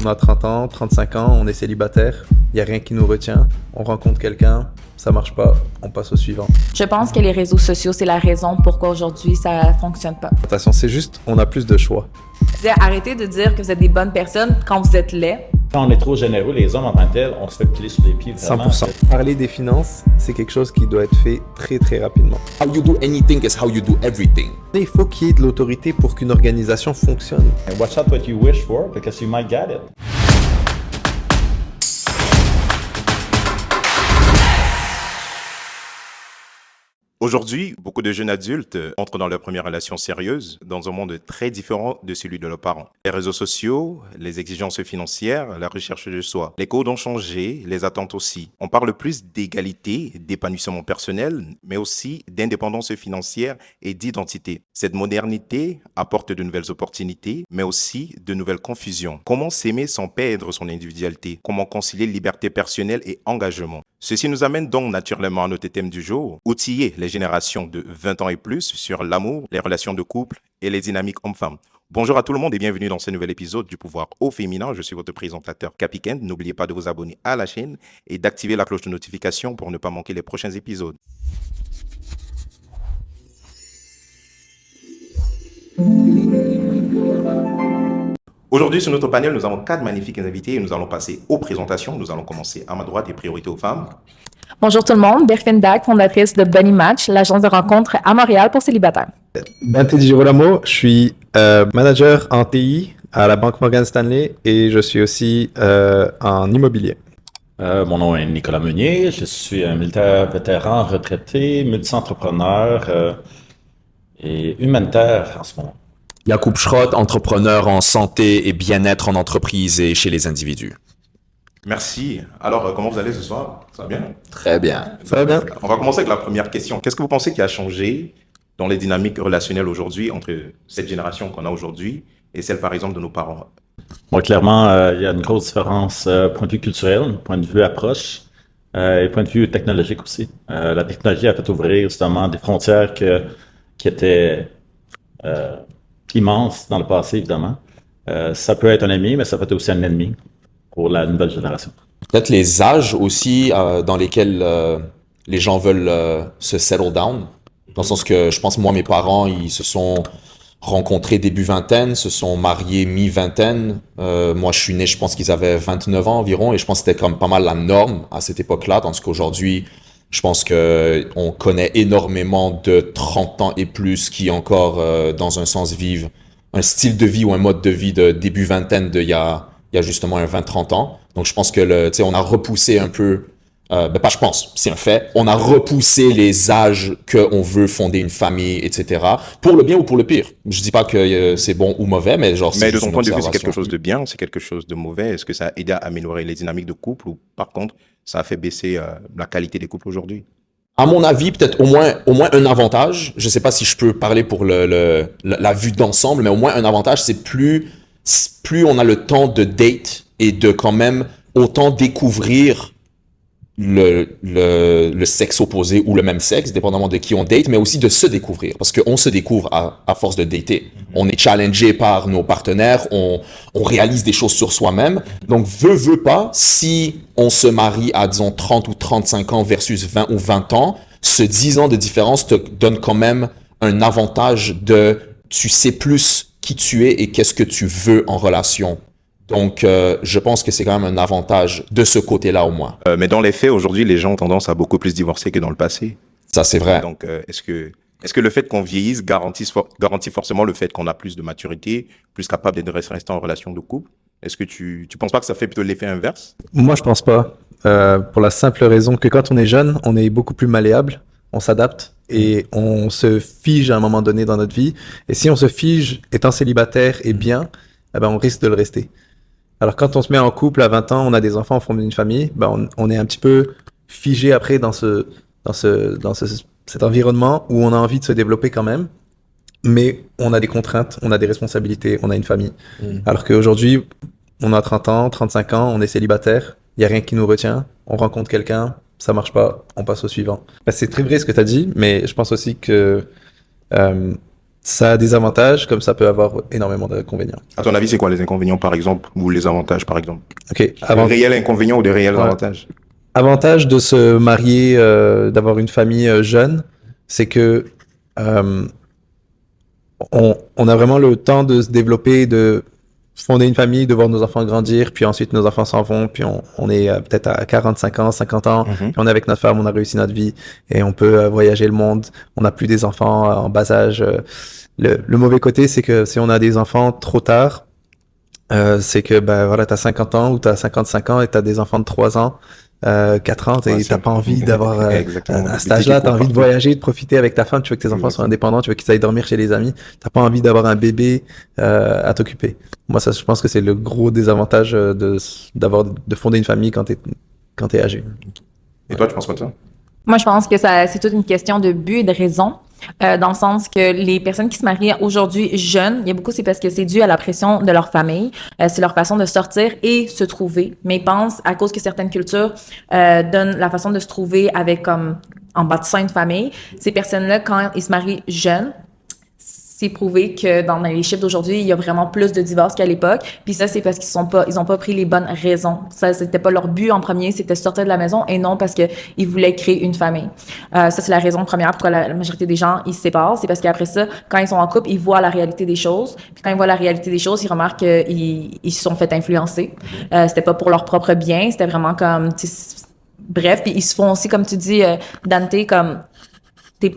On a 30 ans, 35 ans, on est célibataire, il n'y a rien qui nous retient, on rencontre quelqu'un, ça marche pas, on passe au suivant. Je pense que les réseaux sociaux, c'est la raison pourquoi aujourd'hui ça fonctionne pas. Attention, c'est juste, on a plus de choix. Arrêtez de dire que vous êtes des bonnes personnes quand vous êtes laids. Quand on est trop généreux, les hommes en tant que tels, on se fait piler sur les pieds. Vraiment. 100%. Parler des finances, c'est quelque chose qui doit être fait très très rapidement. How you do anything is how you do everything. Il faut qu'il y ait de l'autorité pour qu'une organisation fonctionne. And watch out what you wish for, because you might get it. Aujourd'hui, beaucoup de jeunes adultes entrent dans leur première relation sérieuse dans un monde très différent de celui de leurs parents. Les réseaux sociaux, les exigences financières, la recherche de soi. Les codes ont changé, les attentes aussi. On parle plus d'égalité, d'épanouissement personnel, mais aussi d'indépendance financière et d'identité. Cette modernité apporte de nouvelles opportunités, mais aussi de nouvelles confusions. Comment s'aimer sans perdre son individualité? Comment concilier liberté personnelle et engagement? Ceci nous amène donc naturellement à notre thème du jour, outiller les générations de 20 ans et plus sur l'amour, les relations de couple et les dynamiques hommes-femmes. Bonjour à tout le monde et bienvenue dans ce nouvel épisode du pouvoir au féminin. Je suis votre présentateur Capikend. N'oubliez pas de vous abonner à la chaîne et d'activer la cloche de notification pour ne pas manquer les prochains épisodes. Aujourd'hui, sur notre panel, nous avons 4 magnifiques invités et nous allons passer aux présentations. Nous allons commencer à ma droite et priorité aux femmes. Bonjour tout le monde, Berfine Dac, fondatrice de Bunny Match, l'agence de rencontres à Montréal pour célibataires. Bente Di Girolamo, je suis manager en TI à la Banque Morgan Stanley et je suis aussi en immobilier. Mon nom est Nicolas Meunier, je suis un militaire vétéran retraité, multi-entrepreneur et humanitaire en ce moment. Yacoub Schrott, entrepreneur en santé et bien-être en entreprise et chez les individus. Merci. Alors, comment vous allez ce soir? Ça va bien? Très bien. Ça va bien? On va commencer avec la première question. Qu'est-ce que vous pensez qui a changé dans les dynamiques relationnelles aujourd'hui entre cette génération qu'on a aujourd'hui et celle, par exemple, de nos parents? Bon, clairement, il y a une grosse différence point de vue culturel, point de vue approche et point de vue technologique aussi. La technologie a fait ouvrir justement des frontières qui étaient immenses dans le passé, évidemment. Ça peut être un ami, mais ça peut être aussi un ennemi pour la nouvelle génération. Peut-être les âges aussi dans lesquels les gens veulent se settle down. Dans le sens que je pense, moi, mes parents, ils se sont rencontrés début vingtaine, se sont mariés mi-vingtaine. Moi, je suis né, je pense qu'ils avaient 29 ans environ, et je pense que c'était comme pas mal la norme à cette époque-là, tandis qu'aujourd'hui, je pense qu'on connaît énormément de 30 ans et plus qui encore, dans un sens, vivent un style de vie ou un mode de vie de début vingtaine il y a justement un 20-30 ans. Donc, je pense que on a repoussé un peu, pas je pense, c'est un fait, on a repoussé les âges qu'on veut fonder une famille, etc. Pour le bien ou pour le pire. Je dis pas que c'est bon ou mauvais, mais genre Mais c'est de juste ton une point de vue, c'est observation. quelque chose de bien, c'est quelque chose de mauvais. Est-ce que ça a aidé à améliorer les dynamiques de couple ou par contre, ça a fait baisser la qualité des couples aujourd'hui? À mon avis, peut-être au moins un avantage. Je sais pas si je peux parler pour la vue d'ensemble, mais au moins un avantage, c'est plus on a le temps de date et de quand même autant découvrir le sexe opposé ou le même sexe, dépendamment de qui on date, mais aussi de se découvrir, parce qu'on se découvre à force de dater. On est challengé par nos partenaires, on réalise des choses sur soi-même. Donc, veut pas, si on se marie à, disons, 30 ou 35 ans versus 20 ou 20 ans, ce 10 ans de différence te donne quand même un avantage tu sais plus qui tu es et qu'est-ce que tu veux en relation. Donc, je pense que c'est quand même un avantage de ce côté-là au moins. Mais dans les faits, aujourd'hui, les gens ont tendance à beaucoup plus divorcer que dans le passé. Ça, c'est vrai. Donc, est-ce que le fait qu'on vieillisse garantit forcément le fait qu'on a plus de maturité, plus capable de rester en relation de couple? Est-ce que tu penses pas que ça fait plutôt l'effet inverse? Moi, je pense pas. Pour la simple raison que quand on est jeune, on est beaucoup plus malléable, on s'adapte et on se fige à un moment donné dans notre vie. Et si on se fige étant célibataire et bien, eh ben, on risque de le rester. Alors quand on se met en couple à 20 ans, on a des enfants, on forme une famille, ben on est un petit peu figé après dans cet environnement où on a envie de se développer quand même, mais on a des contraintes, on a des responsabilités, on a une famille. Alors qu'aujourd'hui, on a 30 ans, 35 ans, on est célibataire, il n'y a rien qui nous retient, on rencontre quelqu'un, ça marche pas, on passe au suivant. Ben, c'est très vrai ce que tu as dit, mais je pense aussi que Ça a des avantages, comme ça peut avoir énormément d'inconvénients. À ton avis, c'est quoi les inconvénients, par exemple, ou les avantages, par exemple? Ok, Des réels inconvénients ou des réels Ouais. avantages? avantage de se marier, d'avoir une famille jeune, c'est que on a vraiment le temps de se développer, de fonder une famille, de voir nos enfants grandir, puis ensuite nos enfants s'en vont, puis on est peut-être à 45 ans, 50 ans, puis on est avec notre femme, on a réussi notre vie, et on peut voyager le monde. On n'a plus des enfants en bas âge. Le mauvais côté, c'est que si on a des enfants trop tard, c'est que ben voilà, t'as 50 ans ou t'as 55 ans et t'as des enfants de 3 ans, 4 ans, Ouais, t'as pas envie d'avoir Exactement. à cet âge-là, t'as envie de voyager, de profiter avec ta femme, tu veux que tes enfants soient indépendants, tu veux qu'ils aillent dormir chez les amis, t'as pas envie d'avoir un bébé à t'occuper. Moi, ça, je pense que c'est le gros désavantage de fonder une famille quand t'es âgé. Et toi, tu penses quoi de ça? Moi, je pense que c'est toute une question de but et de raison, dans le sens que les personnes qui se marient aujourd'hui jeunes, il y a beaucoup, c'est parce que c'est dû à la pression de leur famille, c'est leur façon de sortir et se trouver. Mais ils pensent, à cause que certaines cultures donnent la façon de se trouver avec comme en bâtissant une famille, ces personnes-là, quand ils se marient jeunes, c'est prouvé que dans les chiffres d'aujourd'hui, il y a vraiment plus de divorces qu'à l'époque. Puis ça, c'est parce ils ont pas pris les bonnes raisons. Ça, c'était pas leur but en premier, c'était sortir de la maison et non parce que ils voulaient créer une famille. Ça, c'est la raison première pourquoi la majorité des gens, ils se séparent. C'est parce qu'après ça, quand ils sont en couple, ils voient la réalité des choses. Puis quand ils voient la réalité des choses, ils remarquent qu'ils se sont fait influencer. C'était pas pour leur propre bien, c'était vraiment comme, bref. Puis ils se font aussi, comme tu dis, Dante, comme t'as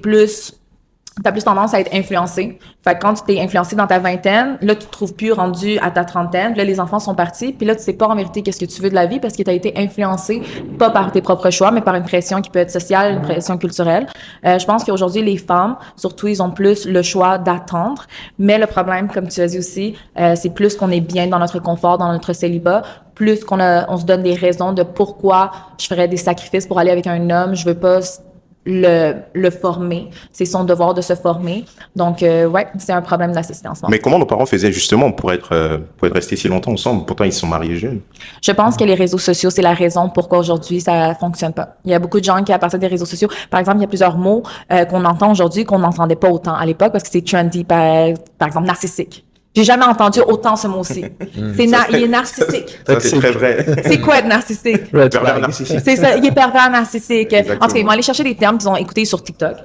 plus tendance à être influencé. Fait que quand tu t'es influencé dans ta vingtaine, là, tu te trouves plus rendu à ta trentaine. Là, les enfants sont partis. Puis là, tu sais pas en vérité qu'est-ce que tu veux de la vie parce que tu as été influencé, pas par tes propres choix, mais par une pression qui peut être sociale, une pression culturelle. Je pense qu'aujourd'hui, les femmes, surtout, ils ont plus le choix d'attendre. Mais le problème, comme tu as dit aussi, c'est plus qu'on est bien dans notre confort, dans notre célibat, plus on se donne des raisons de pourquoi je ferais des sacrifices pour aller avec un homme. Je veux pas le former. C'est son devoir de se former. Donc, ouais, c'est un problème de la société en ce moment. Mais comment nos parents faisaient justement pour être restés si longtemps ensemble? Pourtant, ils se sont mariés jeunes. Je pense que les réseaux sociaux, c'est la raison pourquoi aujourd'hui ça fonctionne pas. Il y a beaucoup de gens qui, à partir des réseaux sociaux, par exemple, il y a plusieurs mots qu'on entend aujourd'hui qu'on n'entendait pas autant à l'époque parce que c'est trendy, par exemple, narcissique. J'ai jamais entendu autant ce mot-ci. Il est narcissique. Ça, c'est très vrai. C'est quoi être narcissique? Pervers narcissique. C'est ça, il est pervers narcissique. Exactement. En tout cas, ils vont aller chercher des termes qu'ils ont écoutés sur TikTok.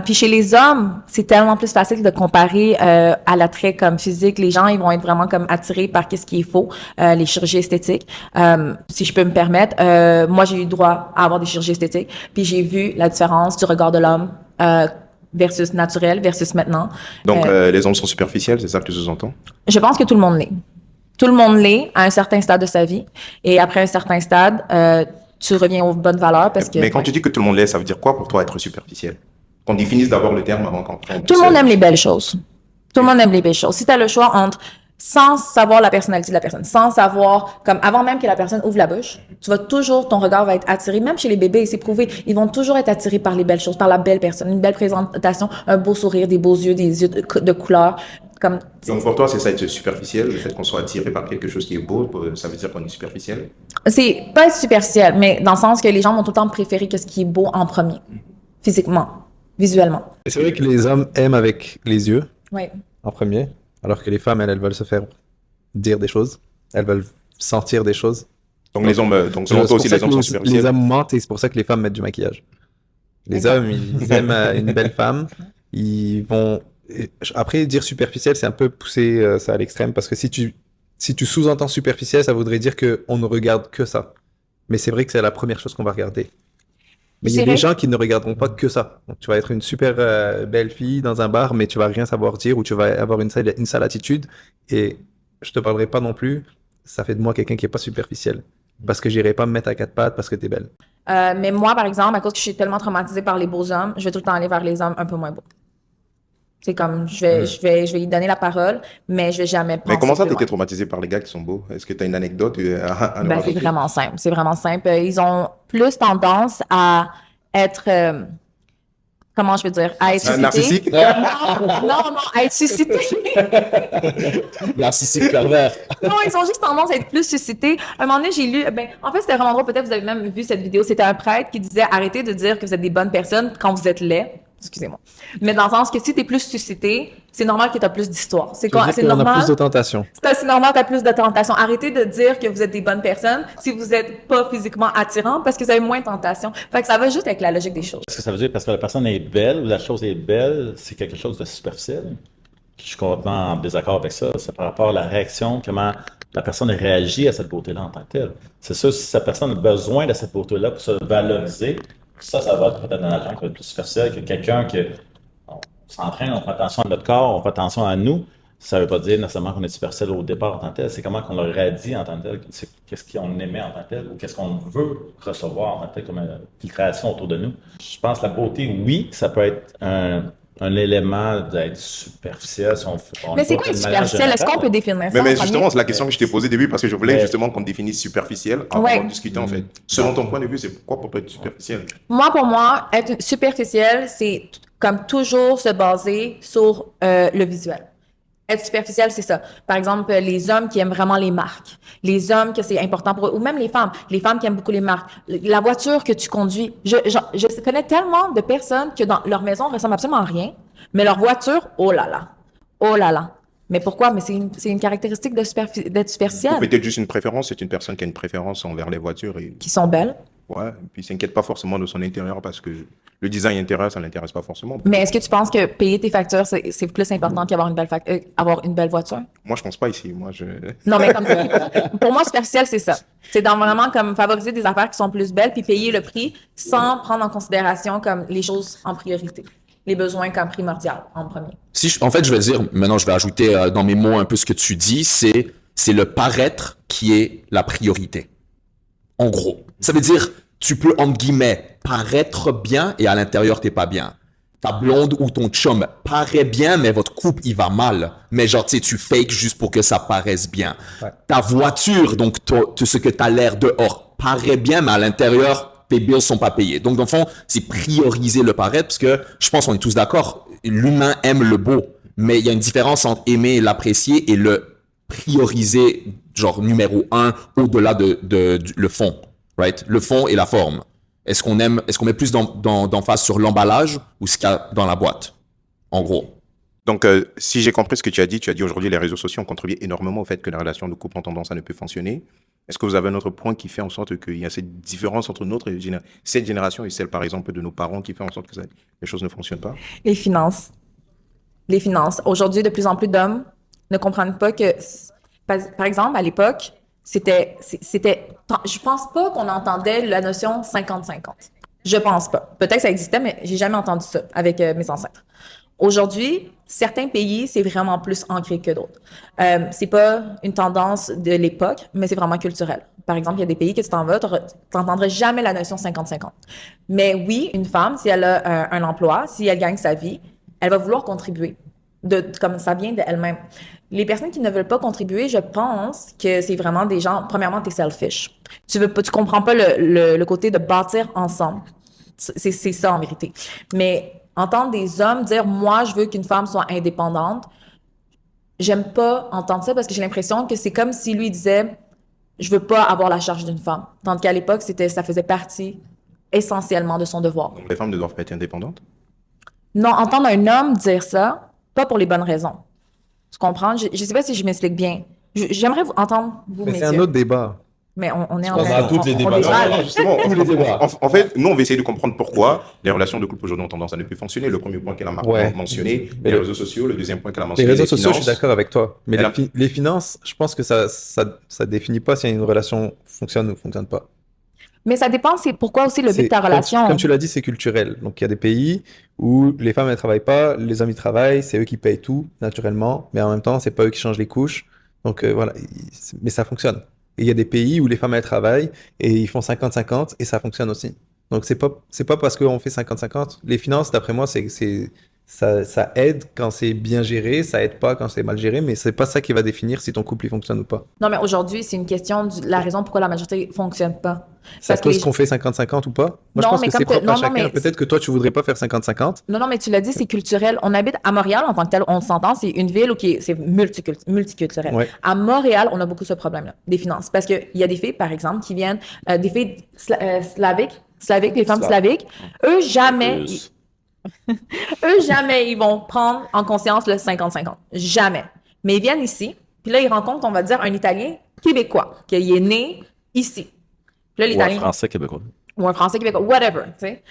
Puis chez les hommes, c'est tellement plus facile de comparer à l'attrait comme physique. Les gens, ils vont être vraiment comme attirés par qu'est-ce qui est faux, les chirurgies esthétiques. Si je peux me permettre, moi, j'ai eu droit à avoir des chirurgies esthétiques. Puis j'ai vu la différence du regard de l'homme versus naturel, versus maintenant. Donc, les hommes sont superficiels, c'est ça que tu sous-entends? Je pense que tout le monde l'est. Tout le monde l'est à un certain stade de sa vie. Et après un certain stade, tu reviens aux bonnes valeurs parce que... Mais quand tu dis que tout le monde l'est, ça veut dire quoi pour toi être superficiel? Qu'on définisse d'abord le terme avant qu'on... Tout le monde aime les belles choses. Tout le monde aime les belles choses. Si tu as le choix entre, sans savoir la personnalité de la personne, sans savoir, comme avant même que la personne ouvre la bouche, tu vas toujours, ton regard va être attiré, même chez les bébés, c'est prouvé, ils vont toujours être attirés par les belles choses, par la belle personne, une belle présentation, un beau sourire, des beaux yeux, des yeux de couleur. Comme... Donc pour toi, c'est ça être superficiel, le fait qu'on soit attiré par quelque chose qui est beau, ça veut dire qu'on est superficiel? C'est pas être superficiel, mais dans le sens que les gens vont tout le temps préférer que ce qui est beau en premier, physiquement, visuellement. Et c'est vrai que les hommes aiment avec les yeux Oui. en premier, alors que les femmes, elles veulent se faire dire des choses, elles veulent sentir des choses. Donc les hommes, donc selon toi aussi, les hommes sont superficiels? Les hommes mentent et c'est pour ça que les femmes mettent du maquillage. Les hommes, ils aiment une belle femme, ils vont... Après, dire superficiel, c'est un peu pousser ça à l'extrême, parce que si tu sous-entends superficiel, ça voudrait dire qu'on ne regarde que ça. Mais c'est vrai que c'est la première chose qu'on va regarder. Mais il y a des gens qui ne regarderont pas que ça. Donc, tu vas être une super belle fille dans un bar, mais tu vas rien savoir dire, ou tu vas avoir une sale attitude, et je te parlerai pas non plus, ça fait de moi quelqu'un qui est pas superficiel. Parce que j'irai pas me mettre à quatre pattes parce que t'es belle. Mais moi, par exemple, à cause que je suis tellement traumatisée par les beaux hommes, je vais tout le temps aller vers les hommes un peu moins beaux. C'est comme, je vais y donner la parole, mais je vais jamais penser. Mais comment ça, plus t'étais loin. traumatisé par les gars qui sont beaux? Est-ce que t'as une anecdote à nous C'est raconter? vraiment simple. C'est vraiment simple. Ils ont plus tendance à être, comment je veux dire, à être suscités. Narcissique? Non, à être suscités. Narcissique pervers. Non, ils ont juste tendance à être plus suscités. À un moment donné, j'ai lu, en fait, c'était vraiment drôle. Peut-être vous avez même vu cette vidéo. C'était un prêtre qui disait, arrêtez de dire que vous êtes des bonnes personnes quand vous êtes laids. excusez-moi. Mais dans le sens que si t'es plus suscité, c'est normal que t'as plus d'histoire. C'est Tu veux quoi? dire C'est qu'on a normal. plus de tentation. C'est normal, t'as plus de tentation. Arrêtez de dire que vous êtes des bonnes personnes si vous êtes pas physiquement attirant parce que vous avez moins de tentation. Fait que ça va juste avec la logique des choses. Est-ce que ça veut dire parce que la personne est belle ou la chose est belle, c'est quelque chose de superficiel? Je suis complètement en désaccord avec ça. C'est par rapport à la réaction, comment la personne réagit à cette beauté-là en tant que telle. C'est sûr, si cette personne a besoin de cette beauté-là pour se valoriser, ça va être peut-être un agent qui va être plus superficiel que quelqu'un que on s'entraîne, on fait attention à notre corps, on fait attention à nous. Ça ne veut pas dire nécessairement qu'on est superficiel au départ en tant que tel. C'est comment qu'on le radie en tant que tel. C'est qu'est-ce qu'on aimait en tant que tel ou qu'est-ce qu'on veut recevoir en tant que tel comme filtration autour de nous. Je pense que la beauté, oui, ça peut être un élément d'être superficiel. Si on Mais c'est quoi être superficiel? Est-ce qu'on peut définir ça? Mais en justement, premier? c'est la question que je t'ai posée au début parce que je voulais Mais- justement qu'on définisse superficiel avant Ouais. de discuter en fait. Selon ton point de vue, c'est quoi pour toi être superficiel? Pour moi, être superficiel, c'est comme toujours se baser sur le visuel. Être superficiel, c'est ça. Par exemple, les hommes qui aiment vraiment les marques. Les hommes que c'est important pour eux. Ou même les femmes. Les femmes qui aiment beaucoup les marques. La voiture que tu conduis. Je connais tellement de personnes que dans leur maison ressemble absolument à rien. Mais leur voiture, oh là là. Oh là là. Mais pourquoi? Mais c'est une caractéristique d'être Ou superficiel. peut-être juste une préférence, c'est une personne qui a une préférence envers les voitures et Qui sont belles. ouais, et puis s'inquiète pas forcément de son intérieur parce que le design intérieur, ça l'intéresse pas forcément. Mais est-ce que tu penses que payer tes factures, c'est plus important qu'avoir avoir une belle voiture? Moi, je pense pas ici. Moi, Non, mais comme pour moi, superficiel, c'est ça. C'est dans vraiment comme favoriser des affaires qui sont plus belles puis payer le prix sans prendre en considération comme les choses en priorité. Les besoins comme primordiaux en premier. En fait, je vais dire, maintenant, je vais ajouter dans mes mots un peu ce que tu dis, c'est le paraître qui est la priorité. En gros. Ça veut dire, tu peux, entre guillemets, paraître bien et à l'intérieur, t'es pas bien. Ta blonde ou ton chum paraît bien, mais votre couple, il va mal. Mais genre, tu sais, tu fakes juste pour que ça paraisse bien. Ouais. Ta voiture, donc ce que t'as l'air dehors, paraît bien, mais à l'intérieur, tes bills sont pas payés. Donc, dans le fond, c'est prioriser le paraître parce que je pense qu'on est tous d'accord, l'humain aime le beau. Mais il y a une différence entre aimer et l'apprécier et le prioriser, genre numéro 1, au-delà le fond. Right? Le fond et la forme. Est-ce qu'on met plus d'emphase sur l'emballage ou ce qu'il y a dans la boîte? En gros. Donc, si j'ai compris ce que tu as dit aujourd'hui les réseaux sociaux ont contribué énormément au fait que les relations de couple ont tendance à ne plus fonctionner. Est-ce que vous avez un autre point qui fait en sorte qu'il y a cette différence entre cette génération et celle, par exemple, de nos parents qui fait en sorte que les choses ne fonctionnent pas? Les finances. Les finances. Aujourd'hui, de plus en plus d'hommes ne comprennent pas que, par exemple, à l'époque, je pense pas qu'on entendait la notion 50-50. Je pense pas. Peut-être que ça existait, mais j'ai jamais entendu ça avec mes ancêtres. Aujourd'hui, certains pays, c'est vraiment plus ancré que d'autres. C'est pas une tendance de l'époque, mais c'est vraiment culturel. Par exemple, il y a des pays que tu t'en vas, tu n'entendrais jamais la notion 50-50. Mais oui, une femme, si elle a un emploi, si elle gagne sa vie, elle va vouloir contribuer, comme ça vient d'elle-même. Les personnes qui ne veulent pas contribuer, je pense que c'est vraiment des gens, premièrement, t'es selfish. Tu comprends pas le côté de bâtir ensemble. C'est ça en vérité. Mais entendre des hommes dire, moi, je veux qu'une femme soit indépendante, j'aime pas entendre ça parce que j'ai l'impression que c'est comme si lui disait, je veux pas avoir la charge d'une femme. Tandis qu'à l'époque, ça faisait partie essentiellement de son devoir. Donc, les femmes ne doivent pas être indépendantes? Non, entendre un homme dire ça, pas pour les bonnes raisons. Tu comprends? Je sais pas si je m'explique bien. J'aimerais entendre vous, Mais messieurs. c'est un autre débat. Mais on est en On a train- tous les débats. déballe. Non, justement, Tous les débats. en fait, nous, on va essayer de comprendre pourquoi les relations de couple aujourd'hui ont tendance à ne plus fonctionner. Le premier point qu'elle a Ouais. mentionné, Mais les le- réseaux sociaux. Le deuxième point qu'elle a Les mentionné, réseaux sociaux, je finances. suis d'accord avec toi. Mais Et là- les finances, je pense que ça définit pas si une relation fonctionne ou fonctionne pas. Mais ça dépend, c'est pourquoi aussi le but de ta Comme- relation. Comme tu l'as dit, c'est culturel. Donc, il y a des pays où les femmes, elles travaillent pas, les hommes, ils travaillent, c'est eux qui payent tout, naturellement, mais en même temps, c'est pas eux qui changent les couches. Donc, voilà, mais ça fonctionne. Et il y a des pays où les femmes, elles travaillent et ils font 50-50 et ça fonctionne aussi. Donc, c'est pas parce qu'on fait 50-50. Les finances, d'après moi, ça aide quand c'est bien géré, ça aide pas quand c'est mal géré, mais c'est pas ça qui va définir si ton couple, il fonctionne ou pas. Non, mais aujourd'hui, c'est une question de la raison pourquoi la majorité fonctionne pas. C'est à Parce que cause les- qu'on fait 50-50 ou pas? Moi, je Non, pense mais que comme c'est propre non, à non, chacun. mais Peut-être que toi, tu voudrais pas faire 50-50. Non, mais tu l'as dit, c'est culturel. On habite à Montréal en tant que tel, on s'entend, c'est une ville où c'est multiculturel. Ouais. À Montréal, on a beaucoup ce problème-là, des finances. Parce qu'il y a des filles, par exemple, qui viennent, des filles slaviques, les femmes Slave. slaviques, eux, jamais. Russe. Eux, jamais ils vont prendre en conscience le 50-50. Jamais. Mais ils viennent ici, puis là, ils rencontrent, on va dire, un Italien québécois, qui est né ici. Puis là, Ou un l'Italien, Français québécois. ou un Français québécois, whatever, tu sais.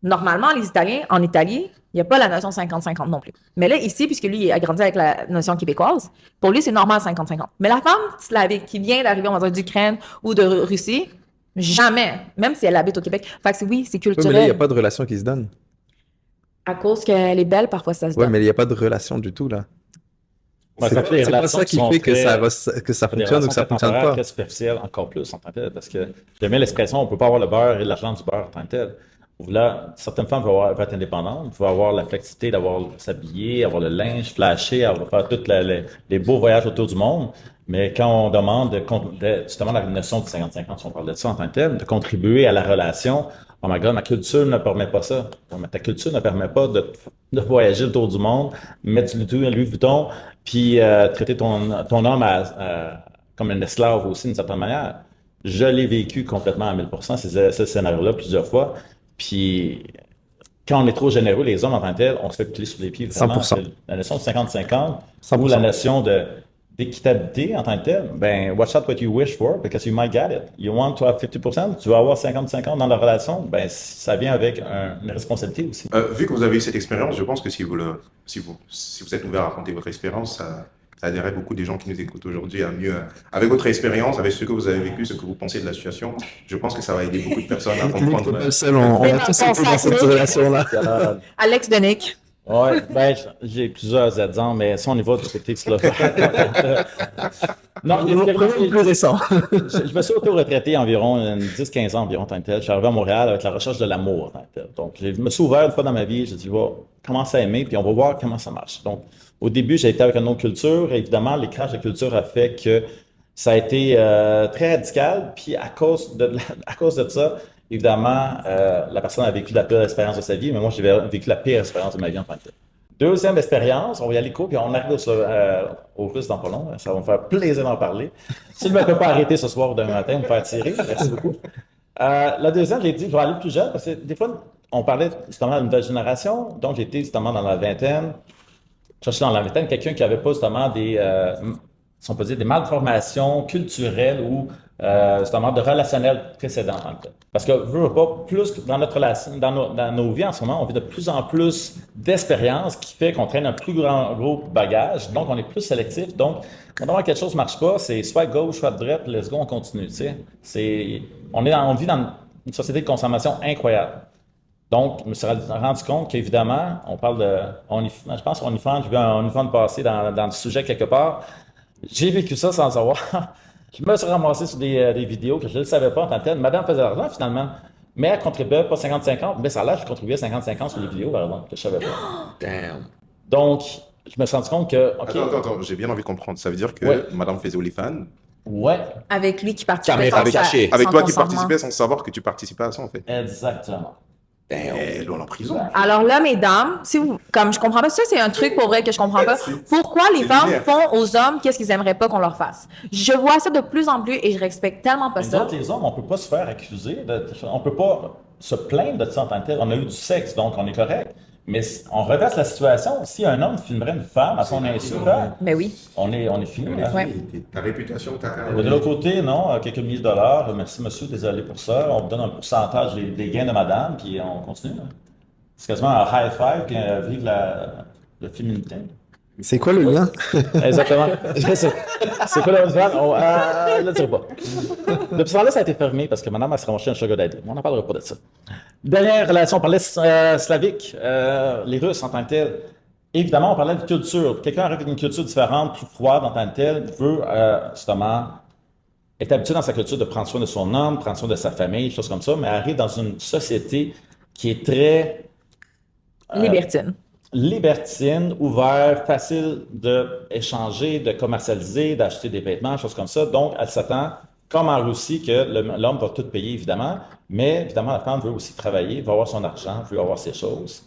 Normalement, les Italiens, en Italie, il n'y a pas la notion 50-50 non plus. Mais là, ici, puisque lui, il a grandi avec la notion québécoise, pour lui, c'est normal 50-50. Mais la femme slavique qui vient d'arriver, on va dire, d'Ukraine ou de Russie, jamais, même si elle habite au Québec. Fait que oui, c'est Ouais, mais là, il culturel. n'y a pas de relation qui se donne. À cause qu'elle est belle, parfois, ça se Ouais, donne. mais il n'y a pas de relation du tout, là. Ouais, C'est ça fait des c'est pas relations ça qui sont fait que très- que ça des fonctionne ou que ça relations fonctionne temporaires pas. très superficielles, encore plus en tant que tel, parce que j'aime bien l'expression, on peut pas avoir le beurre et l'argent du beurre en tant que tel. Là, certaines femmes veulent être indépendantes, veulent avoir la flexibilité d'avoir s'habiller, avoir le linge, flasher, faire tous les beaux voyages autour du monde. Mais quand on demande justement la notion de 50-50, si on parle de ça en tant que tel, de contribuer à la relation, oh my God, ma culture ne permet pas ça. Mais ta culture ne permet pas de voyager autour du monde, mettre du Louis Vuitton, puis traiter ton homme comme un esclave aussi d'une certaine manière. Je l'ai vécu complètement à 1000%, ce scénario-là, plusieurs fois. Puis, quand on est trop généreux, les hommes en tant que tels, on se fait piler sur les pieds. Vraiment. 100%. C'est la notion de 50-50 100%. ou la notion d'équitabilité en tant que tel, ben, watch out what you wish for because you might get it. You want to have 50%, tu vas avoir 50-50 dans la relation, ben, ça vient avec une responsabilité aussi. Vu que vous avez eu cette expérience, je pense que si vous êtes ouvert à raconter votre expérience, ça aiderait beaucoup des gens qui nous écoutent aujourd'hui à mieux, avec votre expérience, avec ce que vous avez vécu, ce que vous pensez de la situation. Je pense que ça va aider beaucoup de personnes à comprendre. Pas le seul, on a tous été dans cette relation-là. Alex Denick. Ouais, ben, j'ai plusieurs exemples, mais si on y va du côté slovène. Non, Le plus récent. je me suis auto-retraité environ 10-15 ans environ, en tant que tel. Je suis arrivé à Montréal avec la recherche de l'amour, en tant que tel. Donc, je me suis ouvert une fois dans ma vie, j'ai dit, je vais commencer à aimer, puis on va voir comment ça marche. Donc, au début, j'ai été avec une autre culture, et évidemment, l'écrage de culture a fait que ça a été très radical, puis à cause de ça, évidemment, la personne a vécu la pire expérience de sa vie, mais moi, j'ai vécu la pire expérience de ma vie en tant que tel. Deuxième expérience, on va y aller court, puis on arrive au Russe dans pas long. Ça va me faire plaisir d'en parler. Si je ne me fais pas arrêter ce soir ou demain matin, me faire tirer, merci beaucoup. La deuxième, j'ai dit, je vais aller plus jeune, parce que des fois, on parlait justement de la nouvelle génération, donc j'étais justement dans la vingtaine. Je cherchais dans la vingtaine quelqu'un qui n'avait pas justement si on peut dire, des malformations culturelles ou justement de relationnel précédent. En fait. Parce que, veux pas, plus que dans notre relation, dans nos vies en ce moment, on vit de plus en plus d'expériences qui fait qu'on traîne un plus gros bagage, donc on est plus sélectif. Donc, quand quelque chose ne marche pas, c'est soit gauche, soit droite, let's go, on continue. Tu sais. On vit dans une société de consommation incroyable. Donc, je me suis rendu compte qu'évidemment, on parle je pense OnlyFans, j'ai vu un OnlyFans passer dans le sujet quelque part. J'ai vécu ça sans le savoir. Je me suis ramassé sur des vidéos que je ne le savais pas en tant que tel. Madame faisait de l'argent finalement, mais elle contribuait pas 50-50. Mais ça là, je contribuais 50-50 sur les vidéos, par exemple, que je savais pas. Damn. Donc, je me suis rendu compte que, OK, Attends, j'ai bien envie de comprendre. Ça veut dire que Ouais. Madame faisait OnlyFans, ouais, Avec lui qui participait. Caméra sans sa- cachée. avec sans toi qui consentement. participais sans savoir que tu participais à ça, en fait. exactement. Damn. Et l'on en prison. Alors là, mesdames, si vous, comme je comprends pas, ça c'est un truc pour vrai que je comprends pas. Pourquoi les c'est femmes lunaire. font aux hommes qu'est-ce qu'ils aimeraient pas qu'on leur fasse? Je vois ça de plus en plus et je respecte tellement pas Nous ça. autres, les hommes, on peut pas se faire accuser, on peut pas se plaindre de ça en tant que tel. On a eu du sexe, donc on est correct. Mais on reverse la situation. Si un homme filmerait une femme à son insu, Mais oui. on est fini. Là. Ouais. Ta réputation, ta carrière. De l'autre côté, non, quelques milliers de dollars. Merci, monsieur, désolé pour ça. On vous donne un pourcentage des gains de madame, puis on continue. Là. C'est quasiment un high five qui vive la féminité. C'est quoi le lien? Exactement. C'est quoi le fan? Je ne le dirai pas. Depuis ce temps-là, ça a été fermé parce que madame a se ramassé un sugar daddy. On n'en parlera pas de ça. Dernière relation, on parlait slavique, les Russes en tant que tels. Évidemment, on parlait de culture. Quelqu'un arrive avec une culture différente, plus froide en tant que tel, veut justement être habitué dans sa culture de prendre soin de son homme, prendre soin de sa famille, choses comme ça, mais arrive dans une société qui est très Libertine. libertine, ouvert, facile d'échanger, de commercialiser, d'acheter des vêtements, choses comme ça. Donc, elle s'attend, comme en Russie, que l'homme va tout payer, évidemment, mais évidemment, la femme veut aussi travailler, veut avoir son argent, veut avoir ses choses.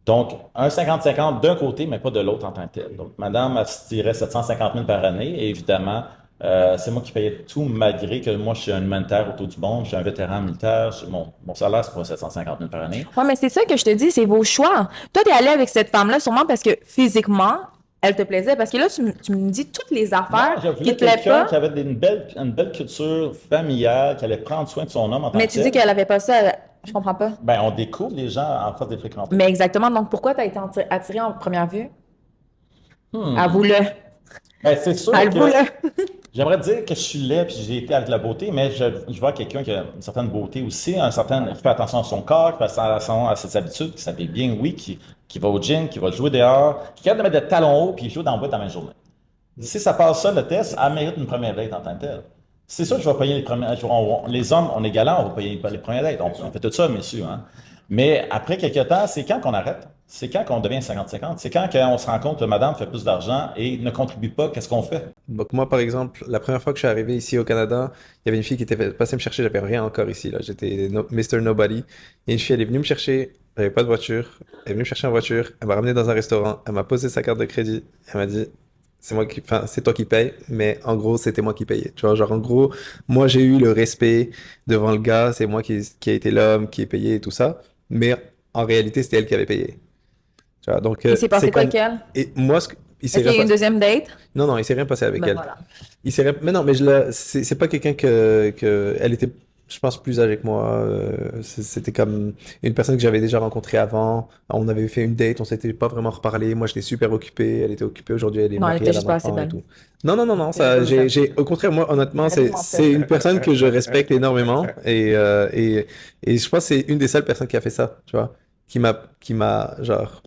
Donc, un 50-50 d'un côté, mais pas de l'autre en tant que tel. Donc, madame, elle se tirait 750 000 par année, et évidemment, C'est moi qui payais tout, malgré que moi, je suis un humanitaire autour du monde, je suis un vétéran militaire, mon salaire, c'est pas 750 000 par année. Ouais, mais c'est ça que je te dis, c'est vos choix. Toi, t'es allé avec cette femme-là sûrement parce que physiquement, elle te plaisait. Parce que là, tu me dis toutes les affaires Je qui voulais te plaisent quelqu'un pas. qui avait une belle culture familiale, qui allait prendre soin de son homme en tant Mais que tu dis tel. qu'elle avait pas ça. Je comprends pas. Ben, on découvre les gens en face des fréquentations. Mais exactement. Donc, pourquoi t'as été attiré en première vue? Avoue-le. Ben, c'est sûr que Avoue-le. j'aimerais dire que je suis laid puis j'ai été avec la beauté, mais je vois quelqu'un qui a une certaine beauté aussi, qui fait attention à son corps, qui fait attention à ses habitudes, qui s'habille bien, oui, qui va au gym, qui va jouer dehors, qui est capable de mettre des talons hauts puis jouer dans le bois dans la même journée. Si ça passe ça, le test, elle mérite une première date en tant que telle. C'est sûr que je vais payer les premières. Les hommes, on est galants, on va payer les premières dates. On fait tout ça, messieurs. Hein. Mais après quelques temps, c'est quand qu'on arrête? C'est quand qu'on devient 50-50? C'est quand on se rend compte que madame fait plus d'argent et ne contribue pas, qu'est-ce qu'on fait? Donc moi, par exemple, la première fois que je suis arrivé ici au Canada, il y avait une fille qui était passée me chercher, j'avais rien encore ici, là. J'étais Mr. Nobody. Et une fille, elle est venue me chercher, j'avais pas de voiture, elle est venue me chercher en voiture, elle m'a ramené dans un restaurant, elle m'a posé sa carte de crédit, elle m'a dit, c'est toi qui paye, mais en gros, c'était moi qui payais. Tu vois, genre, en gros, moi, j'ai eu le respect devant le gars, c'est moi qui a été l'homme, qui est payé et tout ça, mais en réalité, c'était elle qui avait payé. Tu vois, donc, Il s'est passé quoi avec elle? Et moi, il s'est Est-ce qu'il y a eu rien une passé. deuxième date? Non, non, il s'est rien passé avec Ben elle. voilà. Mais non, mais c'est pas quelqu'un elle était, je pense, plus âgée que moi. C'était comme une personne que j'avais déjà rencontrée avant. On avait fait une date, on s'était pas vraiment reparlé. Moi, j'étais super occupé. Elle était occupée. Aujourd'hui, elle est Non, elle mariée, était elle a juste un pas assez enfant et belle. tout. Non, non, non, non. C'est ça. Au contraire, moi, honnêtement, Arrête de mentir. c'est une personne que je respecte énormément. Et je pense que c'est une des seules personnes qui a fait ça, tu vois, qui m'a, genre,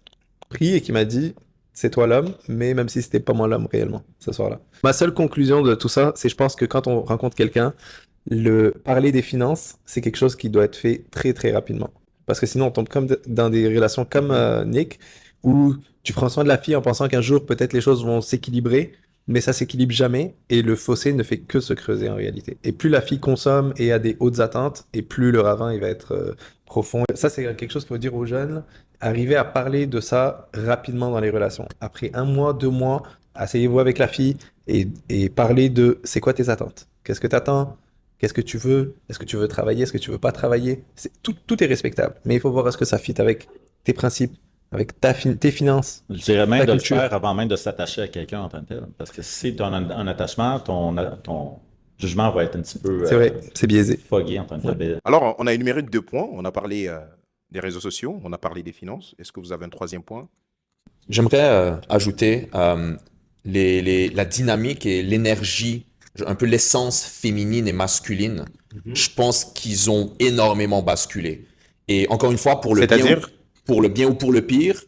pris et qui m'a dit, c'est toi l'homme, mais même si c'était pas moi l'homme réellement, ce soir-là. Ma seule conclusion de tout ça, c'est je pense que quand on rencontre quelqu'un, parler des finances, c'est quelque chose qui doit être fait très très rapidement. Parce que sinon, on tombe comme dans des relations comme Nick, où tu prends soin de la fille en pensant qu'un jour, peut-être les choses vont s'équilibrer, mais ça s'équilibre jamais, et le fossé ne fait que se creuser en réalité. Et plus la fille consomme et a des hautes attentes, et plus le ravin il va être profond. Ça, c'est quelque chose qu'il faut dire aux jeunes, arriver à parler de ça rapidement dans les relations. Après 1 mois, 2 mois, asseyez-vous avec la fille et parlez de c'est quoi tes attentes? Qu'est-ce que tu attends? Qu'est-ce que tu veux? Est-ce que tu veux travailler? Est-ce que tu veux pas travailler? Tout est respectable. Mais il faut voir est-ce que ça fit avec tes principes, avec tes finances, Je dirais même ta de le culture. faire avant même de s'attacher à quelqu'un en tant que tel. Parce que si tu as un attachement, ton jugement va être un petit peu C'est vrai, c'est biaisé. foggy en tant que tel. Alors, on a énuméré 2 points. On a parlé des réseaux sociaux, on a parlé des finances. Est-ce que vous avez un troisième point? J'aimerais ajouter la dynamique et l'énergie, un peu l'essence féminine et masculine. Je pense qu'ils ont énormément basculé. Et encore une fois, C'est-à-dire? pour le bien ou pour le pire,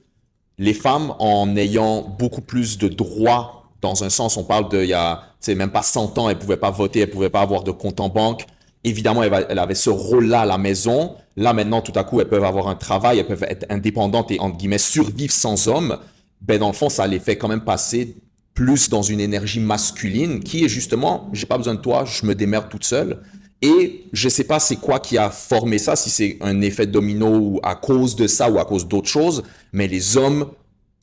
les femmes, en ayant beaucoup plus de droits, dans un sens, on parle il y a, tu sais, même pas 100 ans, elles pouvaient pas voter, elles pouvaient pas avoir de compte en banque. Évidemment, elle avait ce rôle-là à la maison. Là, maintenant, tout à coup, elles peuvent avoir un travail, elles peuvent être indépendantes et, entre guillemets, survivre sans homme. Ben, dans le fond, ça les fait quand même passer plus dans une énergie masculine qui est justement, j'ai pas besoin de toi, je me démerde toute seule. Et je sais pas c'est quoi qui a formé ça, si c'est un effet domino ou à cause de ça ou à cause d'autres choses, mais les hommes,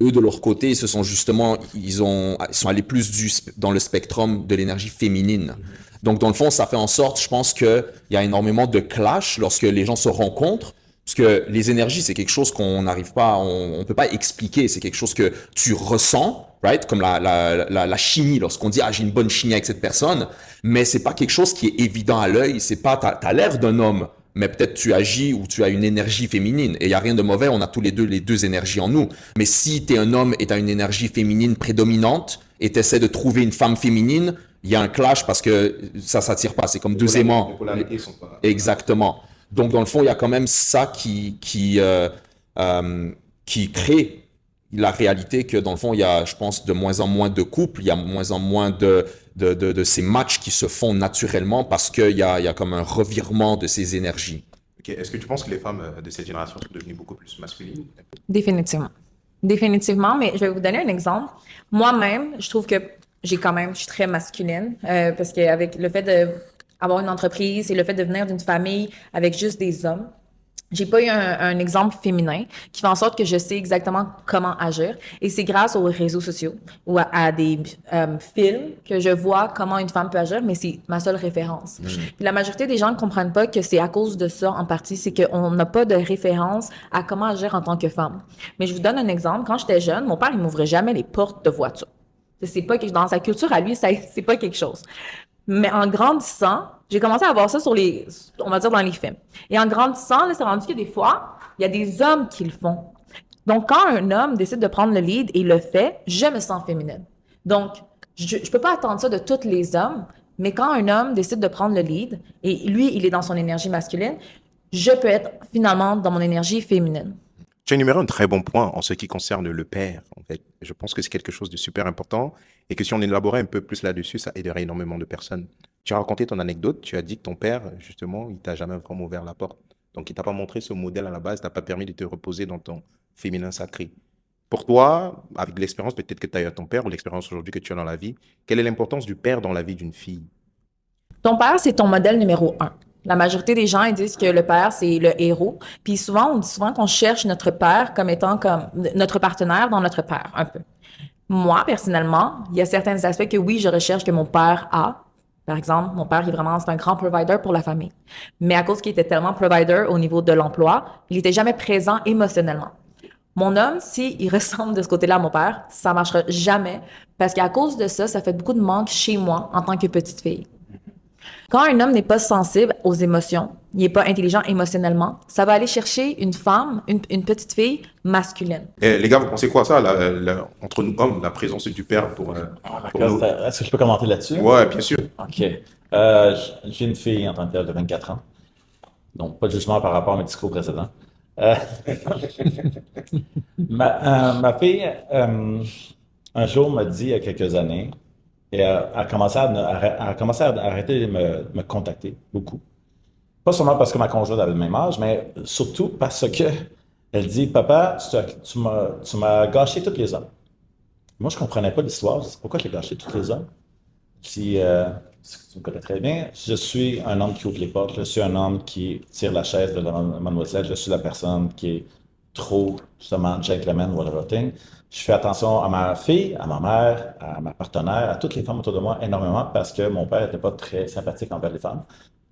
eux de leur côté, se sont justement, ils sont allés plus dans le spectrum de l'énergie féminine. Donc dans le fond, ça fait en sorte, je pense qu'il y a énormément de clash lorsque les gens se rencontrent, parce que les énergies, c'est quelque chose qu'on n'arrive pas, on peut pas expliquer, c'est quelque chose que tu ressens, right? Comme la chimie, lorsqu'on dit, ah, j'ai une bonne chimie avec cette personne, mais c'est pas quelque chose qui est évident à l'œil, c'est pas, t'as l'air d'un homme, mais peut-être tu agis ou tu as une énergie féminine, et il y a rien de mauvais, on a tous les deux énergies en nous. Mais si t'es un homme et t'as une énergie féminine prédominante, et t'essaies de trouver une femme féminine, il y a un clash parce que ça s'attire pas, c'est comme deux aimants. Les polarités sont pas... Exactement. Donc, dans le fond, il y a quand même ça qui crée la réalité que, dans le fond, il y a, je pense, de moins en moins de couples, il y a de moins en moins de ces matchs qui se font naturellement parce qu'il y a comme un revirement de ces énergies. Ok. Est-ce que tu penses que les femmes de cette génération sont devenues beaucoup plus masculines? Définitivement. Définitivement, mais je vais vous donner un exemple. Moi-même, je trouve que je suis très masculine parce qu'avec le fait d'avoir une entreprise et le fait de venir d'une famille avec juste des hommes, J'ai pas eu un exemple féminin qui fait en sorte que je sais exactement comment agir. Et c'est grâce aux réseaux sociaux ou à des films que je vois comment une femme peut agir, mais c'est ma seule référence. Puis la majorité des gens ne comprennent pas que c'est à cause de ça en partie, c'est qu'on n'a pas de référence à comment agir en tant que femme. Mais je vous donne un exemple. Quand j'étais jeune, mon père, il m'ouvrait jamais les portes de voiture. C'est pas dans sa culture à lui, c'est pas quelque chose. Mais en grandissant, j'ai commencé à voir ça on va dire dans les films. Et en grandissant, là, c'est rendu que des fois, il y a des hommes qui le font. Donc, quand un homme décide de prendre le lead et le fait, je me sens féminine. Donc, je peux pas attendre ça de tous les hommes, mais quand un homme décide de prendre le lead et lui, il est dans son énergie masculine, je peux être finalement dans mon énergie féminine. Tu as énuméré un très bon point en ce qui concerne le père, en fait. Je pense que c'est quelque chose de super important et que si on élaborait un peu plus là-dessus, ça aiderait énormément de personnes. Tu as raconté ton anecdote, tu as dit que ton père, justement, il t'a jamais vraiment ouvert la porte. Donc, il t'a pas montré ce modèle à la base, t'a pas permis de te reposer dans ton féminin sacré. Pour toi, avec l'expérience peut-être que tu as eu à ton père ou l'expérience aujourd'hui que tu as dans la vie, quelle est l'importance du père dans la vie d'une fille? Ton père, c'est ton modèle numéro un. La majorité des gens, ils disent que le père, c'est le héros. Puis souvent, on dit souvent qu'on cherche notre père comme étant comme notre partenaire dans notre père, un peu. Moi, personnellement, il y a certains aspects que oui, je recherche que mon père a. Par exemple, mon père, c'est un grand provider pour la famille. Mais à cause qu'il était tellement provider au niveau de l'emploi, il était jamais présent émotionnellement. Mon homme, s'il ressemble de ce côté-là à mon père, ça marchera jamais parce qu'à cause de ça, ça fait beaucoup de manque chez moi en tant que petite fille. Quand un homme n'est pas sensible aux émotions, il n'est pas intelligent émotionnellement, ça va aller chercher une femme, une petite fille masculine. Les gars, vous pensez quoi ça, entre nous hommes, la présence du père pour nous? Est-ce que je peux commenter là-dessus? Ouais, bien sûr. OK. J'ai une fille en tant que telle de 24 ans. Donc, pas de jugement par rapport à mes discours précédents. Euh, ma fille, un jour, m'a dit il y a quelques années, et a commencé à arrêter de me contacter beaucoup. Pas seulement parce que ma conjointe avait le même âge, mais surtout parce que elle dit, Papa, tu m'as gâché tous les hommes. Moi, je comprenais pas l'histoire. Je dis, pourquoi tu as gâché tous les hommes? Si tu me connais très bien, je suis un homme qui ouvre les portes, je suis un homme qui tire la chaise de la mademoiselle, je suis la personne qui est trop, justement, gentleman, whatever thing. Je fais attention à ma fille, à ma mère, à ma partenaire, à toutes les femmes autour de moi énormément parce que mon père n'était pas très sympathique envers les femmes.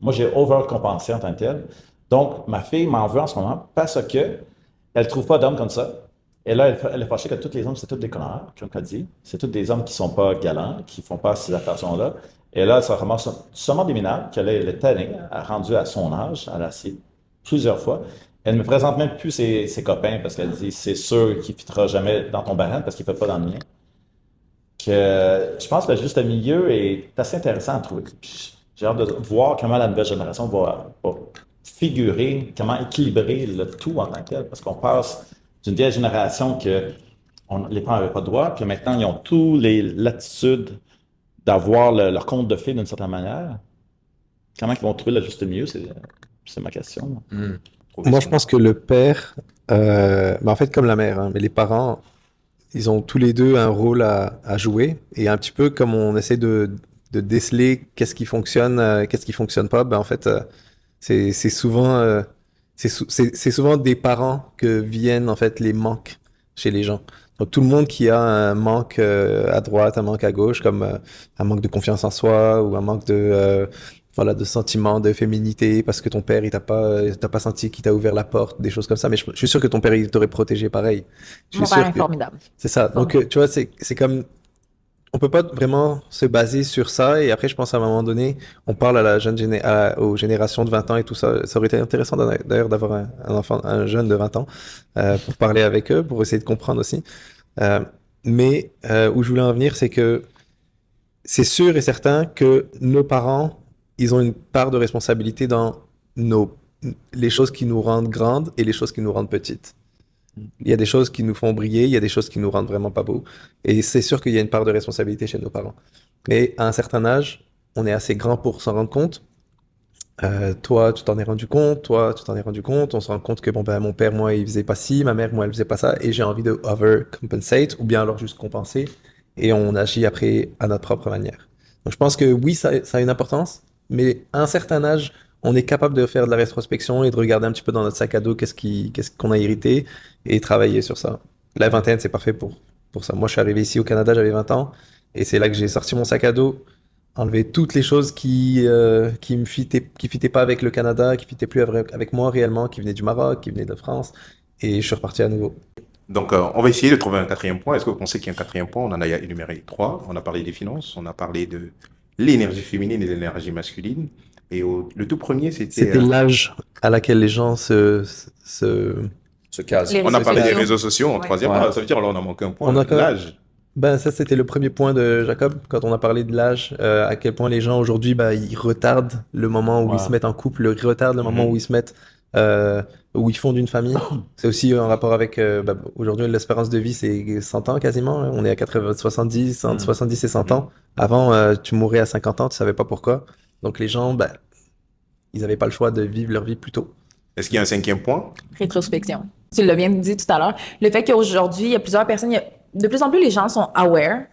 Moi, j'ai overcompensé en tant que tel. Donc, ma fille m'en veut en ce moment parce que elle trouve pas d'homme comme ça. Et là, elle est fâchée que tous les hommes, c'est tous des connards, comme elle dit. C'est tous des hommes qui sont pas galants, qui font pas ces attentions-là. Et là, ça ramasse seulement des minables qu'elle est tannée, a rendu à son âge, elle a essayé plusieurs fois. Elle ne me présente même plus ses copains parce qu'elle dit c'est sûr qu'il ne fitera jamais dans ton barème parce qu'il ne fait pas dans le mien. Que je pense que le juste milieu est assez intéressant à trouver. J'ai hâte de voir comment la nouvelle génération va figurer, comment équilibrer le tout en tant que tel. Parce qu'on passe d'une vieille génération que les parents n'avaient pas de droit, puis maintenant ils ont tous les latitudes d'avoir leur compte de fées d'une certaine manière. Comment ils vont trouver le juste milieu, c'est ma question. Moi, je pense que le père, en fait, comme la mère, hein, mais les parents, ils ont tous les deux un rôle à jouer. Et un petit peu comme on essaie de déceler qu'est-ce qui fonctionne pas, en fait, c'est souvent, c'est souvent des parents que viennent, en fait, les manques chez les gens. Donc, tout le monde qui a un manque à droite, un manque à gauche, comme un manque de confiance en soi ou un manque voilà, de sentiment de féminité parce que ton père, il t'a pas senti qu'il t'a ouvert la porte, des choses comme ça. Mais je suis sûr que ton père, il t'aurait protégé pareil. Je Mon suis père sûr est que formidable. c'est ça. Donc, tu vois, c'est comme, on peut pas vraiment se baser sur ça. Et après, je pense à un moment donné, on parle à la aux générations de 20 ans et tout ça. Ça aurait été intéressant d'ailleurs d'avoir un enfant, un jeune de 20 ans, pour parler avec eux, pour essayer de comprendre aussi. Mais où je voulais en venir, c'est que c'est sûr et certain que nos parents, ils ont une part de responsabilité dans les choses qui nous rendent grandes et les choses qui nous rendent petites. Il y a des choses qui nous font briller, il y a des choses qui nous rendent vraiment pas beaux. Et c'est sûr qu'il y a une part de responsabilité chez nos parents. Mais à un certain âge, on est assez grand pour s'en rendre compte. Toi, tu t'en es rendu compte, toi, tu t'en es rendu compte. On se rend compte que mon père, moi, il faisait pas ci, ma mère, moi, elle faisait pas ça, et j'ai envie de overcompensate, ou bien alors juste compenser, et on agit après à notre propre manière. Donc je pense que oui, ça a une importance, mais à un certain âge, on est capable de faire de la rétrospection et de regarder un petit peu dans notre sac à dos qu'est-ce qu'on a hérité et travailler sur ça. La vingtaine, c'est parfait pour ça. Moi, je suis arrivé ici au Canada, j'avais 20 ans et c'est là que j'ai sorti mon sac à dos, enlevé toutes les choses qui me fitaient pas avec le Canada, qui fitaient plus avec moi réellement, qui venaient du Maroc, qui venaient de France et je suis reparti à nouveau. Donc, on va essayer de trouver un quatrième point. Est-ce que vous pensez qu'il y a un quatrième point? On en a énuméré 3. On a parlé des finances, on a paré de l'énergie féminine et de l'énergie masculine. Et le tout premier, c'était l'âge à laquelle les gens se Ce case. Les on a réseaux parlé des sociaux. réseaux sociaux en Ouais. troisième. Ouais. Ah, ça veut dire, là, on a manqué un point. On a L'âge. Ben, ça, c'était le premier point de Jacob, quand on a parlé de l'âge, à quel point les gens aujourd'hui, ben, ils retardent le moment où Ouais. ils se mettent en couple, ils retardent le moment où ils se mettent, où ils fondent une famille. C'est aussi un rapport avec, ben, aujourd'hui, l'espérance de vie, c'est 100 ans quasiment. On est à 80, 70, entre 70 et 100 ans. Avant, tu mourais à 50 ans, tu savais pas pourquoi. Donc les gens, ben, ils avaient pas le choix de vivre leur vie plus tôt. Est-ce qu'il y a un cinquième point? Rétrospection. Tu l'as bien dit tout à l'heure. Le fait qu'aujourd'hui, il y a plusieurs personnes, de plus en plus les gens sont aware.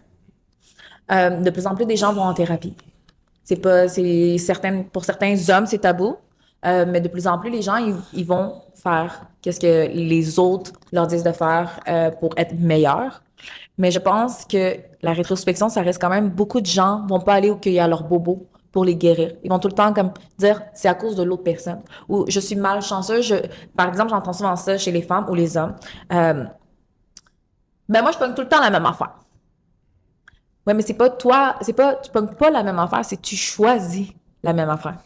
De plus en plus des gens vont en thérapie. Pour certains hommes, c'est tabou. Mais de plus en plus, les gens, ils vont faire qu'est-ce que les autres leur disent de faire pour être meilleurs. Mais je pense que la rétrospection, ça reste quand même, beaucoup de gens vont pas aller où il y a leur bobo pour les guérir. Ils vont tout le temps comme dire c'est à cause de l'autre personne. Ou je suis malchanceux. Par exemple, j'entends souvent ça chez les femmes ou les hommes. Ben moi, je pogne tout le temps la même affaire. Ouais, mais c'est pas toi, tu pognes pas la même affaire, c'est tu choisis la même affaire.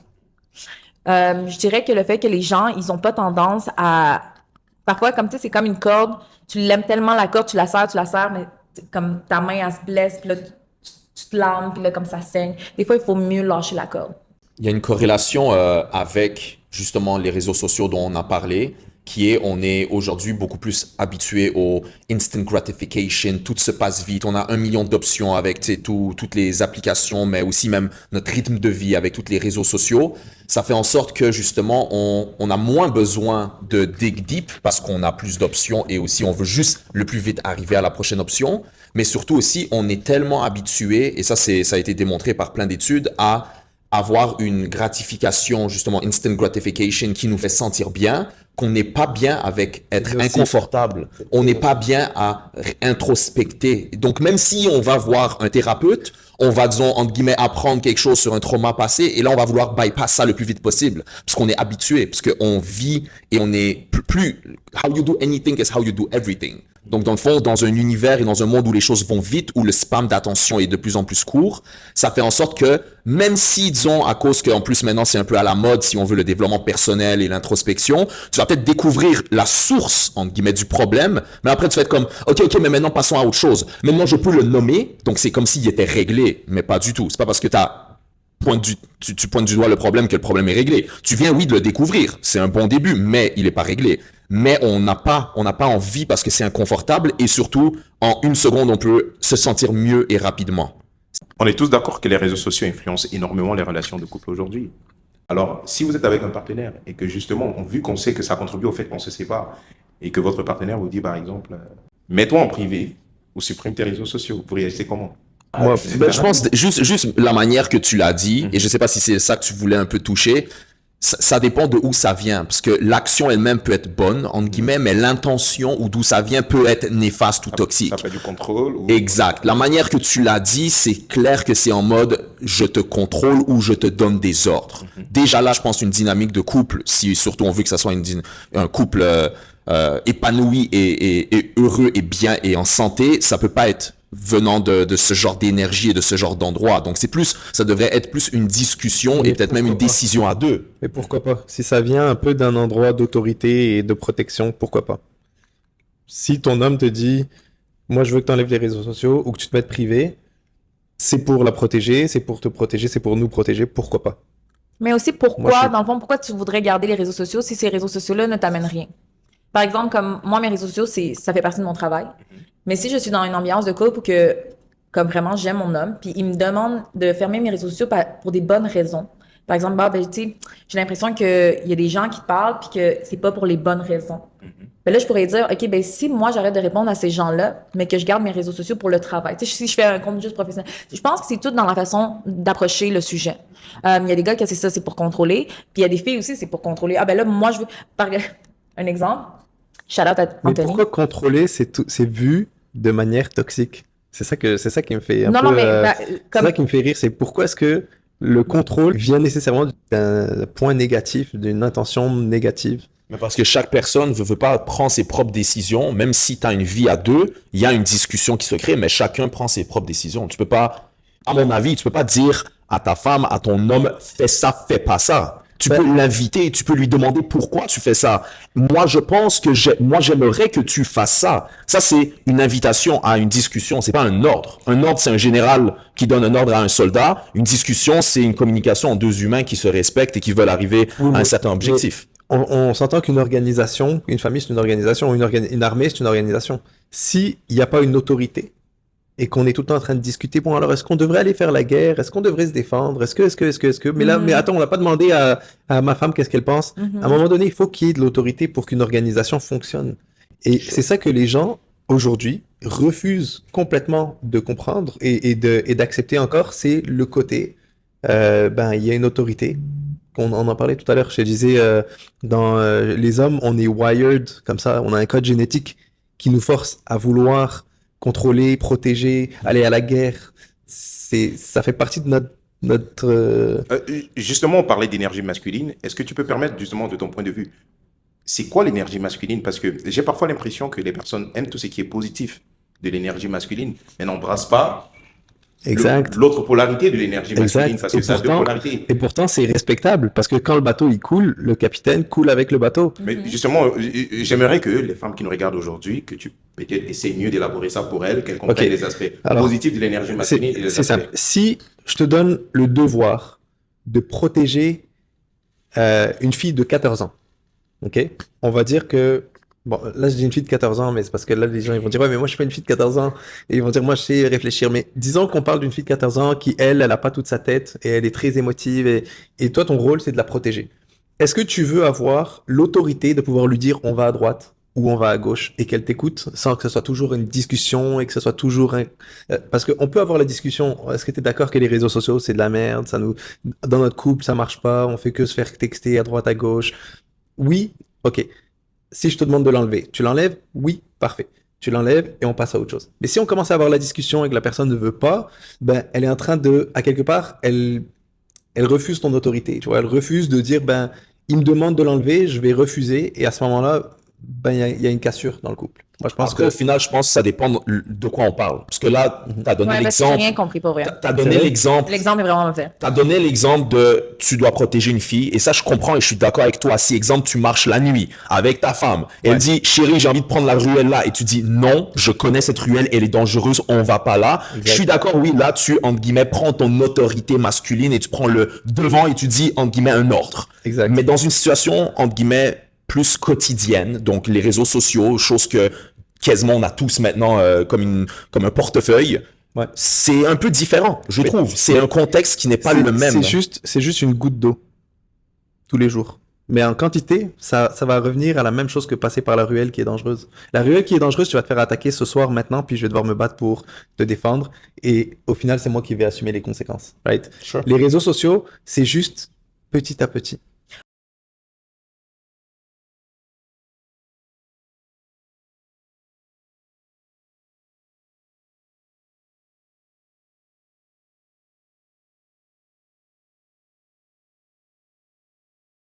Je dirais que le fait que les gens, ils ont pas tendance à, parfois, comme tu sais, c'est comme une corde, tu l'aimes tellement la corde, tu la serres, mais comme ta main, elle se blesse, puis là, tu te lames, puis là, comme ça saigne. Des fois, il faut mieux lâcher la corde. Il y a une corrélation avec justement les réseaux sociaux dont on a parlé, qui est, on est aujourd'hui beaucoup plus habitué au instant gratification, tout se passe vite, on a 1 million d'options avec toutes les applications, mais aussi même notre rythme de vie avec tous les réseaux sociaux. Ça fait en sorte que justement, on a moins besoin de dig deep parce qu'on a plus d'options et aussi on veut juste le plus vite arriver à la prochaine option. Mais surtout aussi, on est tellement habitué, et ça a été démontré par plein d'études, à avoir une gratification, justement, instant gratification qui nous fait sentir bien, qu'on n'est pas bien avec être inconfortable. On n'est pas bien à introspecter. Donc, même si on va voir un thérapeute, on va, disons, entre guillemets, apprendre quelque chose sur un trauma passé, et là, on va vouloir bypass ça le plus vite possible, parce qu'on est habitué, parce qu'on vit et on est plus, how you do anything is how you do everything. Donc, dans le fond, dans un univers et dans un monde où les choses vont vite, où le spam d'attention est de plus en plus court, ça fait en sorte que, même si, disons, à cause qu'en plus maintenant c'est un peu à la mode, si on veut le développement personnel et l'introspection, tu vas peut-être découvrir la source, entre guillemets, du problème, mais après tu vas être comme, ok, mais maintenant passons à autre chose. Maintenant, je peux le nommer, donc c'est comme s'il était réglé, mais pas du tout. C'est pas parce que tu pointes du doigt le problème que le problème est réglé. Tu viens, oui, de le découvrir. C'est un bon début, mais il est pas réglé. Mais on n'a pas envie parce que c'est inconfortable et surtout, en 1 seconde, on peut se sentir mieux et rapidement. On est tous d'accord que les réseaux sociaux influencent énormément les relations de couple aujourd'hui. Alors, si vous êtes avec un partenaire et que justement, vu qu'on sait que ça contribue au fait qu'on se sépare et que votre partenaire vous dit, par exemple, mets-toi en privé ou supprime tes réseaux sociaux, vous réagissez comment? Moi, je pense juste la manière que tu l'as dit, et je sais pas si c'est ça que tu voulais un peu toucher, ça dépend de où ça vient, parce que l'action elle-même peut être bonne, entre guillemets, mais l'intention ou d'où ça vient peut être néfaste ou toxique. Ça fait du contrôle ou... Exact. La manière que tu l'as dit, c'est clair que c'est en mode je te contrôle ou je te donne des ordres. Déjà là, je pense une dynamique de couple, si surtout on veut que ça soit un couple épanoui et heureux et bien et en santé, ça peut pas être venant de ce genre d'énergie et de ce genre d'endroit. Donc ça devrait être plus une discussion et peut-être même une décision à deux. Mais pourquoi pas? Si ça vient un peu d'un endroit d'autorité et de protection, pourquoi pas? Si ton homme te dit, moi je veux que tu enlèves les réseaux sociaux ou que tu te mettes privé, c'est pour la protéger, c'est pour te protéger, c'est pour nous protéger, pourquoi pas? Mais aussi, dans le fond, pourquoi tu voudrais garder les réseaux sociaux si ces réseaux sociaux-là ne t'amènent rien? Par exemple, comme moi, mes réseaux sociaux, ça fait partie de mon travail. Mais si je suis dans une ambiance de couple où comme vraiment j'aime mon homme, puis il me demande de fermer mes réseaux sociaux pour des bonnes raisons, Par exemple, bah, ben, tu sais, j'ai l'impression qu'il y a des gens qui te parlent puis que c'est pas pour les bonnes raisons. Ben là, je pourrais dire, OK, ben si moi, j'arrête de répondre à ces gens-là, mais que je garde mes réseaux sociaux pour le travail. Tu sais, si je fais un compte juste professionnel. Je pense que c'est tout dans la façon d'approcher le sujet. Il y a des gars qui c'est ça, c'est pour contrôler. Puis il y a des filles aussi, c'est pour contrôler. Ah ben là, moi, je veux... Un exemple. Shout out à Mais Anthony. pourquoi contrôler, c'est vu de manière toxique? C'est ça qui me fait un Non, peu... non, mais c'est ça qui me fait rire, c'est pourquoi est-ce que le contrôle vient nécessairement d'un point négatif, d'une intention négative? Mais parce que chaque personne veut pas prendre ses propres décisions, même si tu as une vie à deux, il y a une discussion qui se crée, mais chacun prend ses propres décisions. Tu peux pas, à mon avis, tu peux pas dire à ta femme, à ton homme, fais ça, fais pas ça. Tu peux l'inviter, tu peux lui demander pourquoi tu fais ça. Moi, je pense que moi, j'aimerais que tu fasses ça. Ça, c'est une invitation à une discussion. C'est pas un ordre. Un ordre, c'est un général qui donne un ordre à un soldat. Une discussion, c'est une communication entre deux humains qui se respectent et qui veulent arriver à un certain objectif. On s'entend qu'une organisation, une famille, c'est une organisation, une armée, c'est une organisation. S'il n'y a pas une autorité et qu'on est tout le temps en train de discuter, bon, alors est-ce qu'on devrait aller faire la guerre? Est-ce qu'on devrait se défendre? Est-ce que? Mais là, mais attends, on n'a pas demandé à ma femme qu'est-ce qu'elle pense. À un moment donné, il faut qu'il y ait de l'autorité pour qu'une organisation fonctionne. Et c'est ça que les gens, aujourd'hui, refusent complètement de comprendre et d'accepter encore, c'est le côté, il y a une autorité. On en parlait tout à l'heure, je te disais, les hommes, on est wired comme ça, on a un code génétique qui nous force à vouloir contrôler, protéger, aller à la guerre. Ça fait partie de notre... Justement, on parlait d'énergie masculine. Est-ce que tu peux permettre, justement, de ton point de vue, c'est quoi l'énergie masculine? Parce que j'ai parfois l'impression que les personnes aiment tout ce qui est positif de l'énergie masculine, mais n'embrassent pas l'autre polarité de l'énergie masculine, parce que ça a deux polarités. Et pourtant, c'est respectable, parce que quand le bateau il coule, le capitaine coule avec le bateau. Mais justement, j'aimerais que les femmes qui nous regardent aujourd'hui, que tu peut-être essaies mieux d'élaborer ça pour elles, qu'elles comprennent les aspects positifs de l'énergie masculine. C'est simple. Si je te donne le devoir de protéger une fille de 14 ans, ok, on va dire que bon, là, je dis une fille de 14 ans, mais c'est parce que là, les gens, ils vont dire, ouais, mais moi, je suis pas une fille de 14 ans. Et ils vont dire, moi, je sais réfléchir. Mais disons qu'on parle d'une fille de 14 ans qui, elle a pas toute sa tête et elle est très émotive et toi, ton rôle, c'est de la protéger. Est-ce que tu veux avoir l'autorité de pouvoir lui dire, on va à droite ou on va à gauche et qu'elle t'écoute sans que ce soit toujours une discussion et que ce soit toujours parce qu'on peut avoir la discussion. Est-ce que tu es d'accord que les réseaux sociaux, c'est de la merde? Dans notre couple, ça marche pas. On fait que se faire texter à droite, à gauche. Oui. OK. Si je te demande de l'enlever, tu l'enlèves? Oui, parfait. Tu l'enlèves et on passe à autre chose. Mais si on commence à avoir la discussion et que la personne ne veut pas, elle est en train de, à quelque part, elle refuse ton autorité. Tu vois, elle refuse de dire, il me demande de l'enlever, je vais refuser. Et à ce moment-là, il y a une cassure dans le couple. Moi, je pense Après, au final, je pense que ça dépend de quoi on parle. Parce que là, tu as donné l'exemple. J'ai rien compris pour rien. T'as donné l'exemple. L'exemple est vraiment mauvais. Tu as donné l'exemple de tu dois protéger une fille. Et ça, je comprends et je suis d'accord avec toi. Si, exemple, tu marches la nuit avec ta femme et elle dit, chérie, j'ai envie de prendre la ruelle là. Et tu dis, non, je connais cette ruelle, elle est dangereuse, on va pas là. Exact. Je suis d'accord, oui, là, tu, entre guillemets, prends ton autorité masculine et tu prends le devant et tu dis, entre guillemets, un ordre. Exact. Mais dans une situation, entre guillemets, plus quotidienne, donc les réseaux sociaux, chose que quasiment on a tous maintenant comme un portefeuille, c'est un peu différent, je trouve. C'est un contexte qui n'est pas le même. C'est juste une goutte d'eau tous les jours. Mais en quantité, ça va revenir à la même chose que passer par la ruelle qui est dangereuse. La ruelle qui est dangereuse, tu vas te faire attaquer ce soir maintenant, puis je vais devoir me battre pour te défendre. Et au final, c'est moi qui vais assumer les conséquences. Right? Sure. Les réseaux sociaux, c'est juste petit à petit.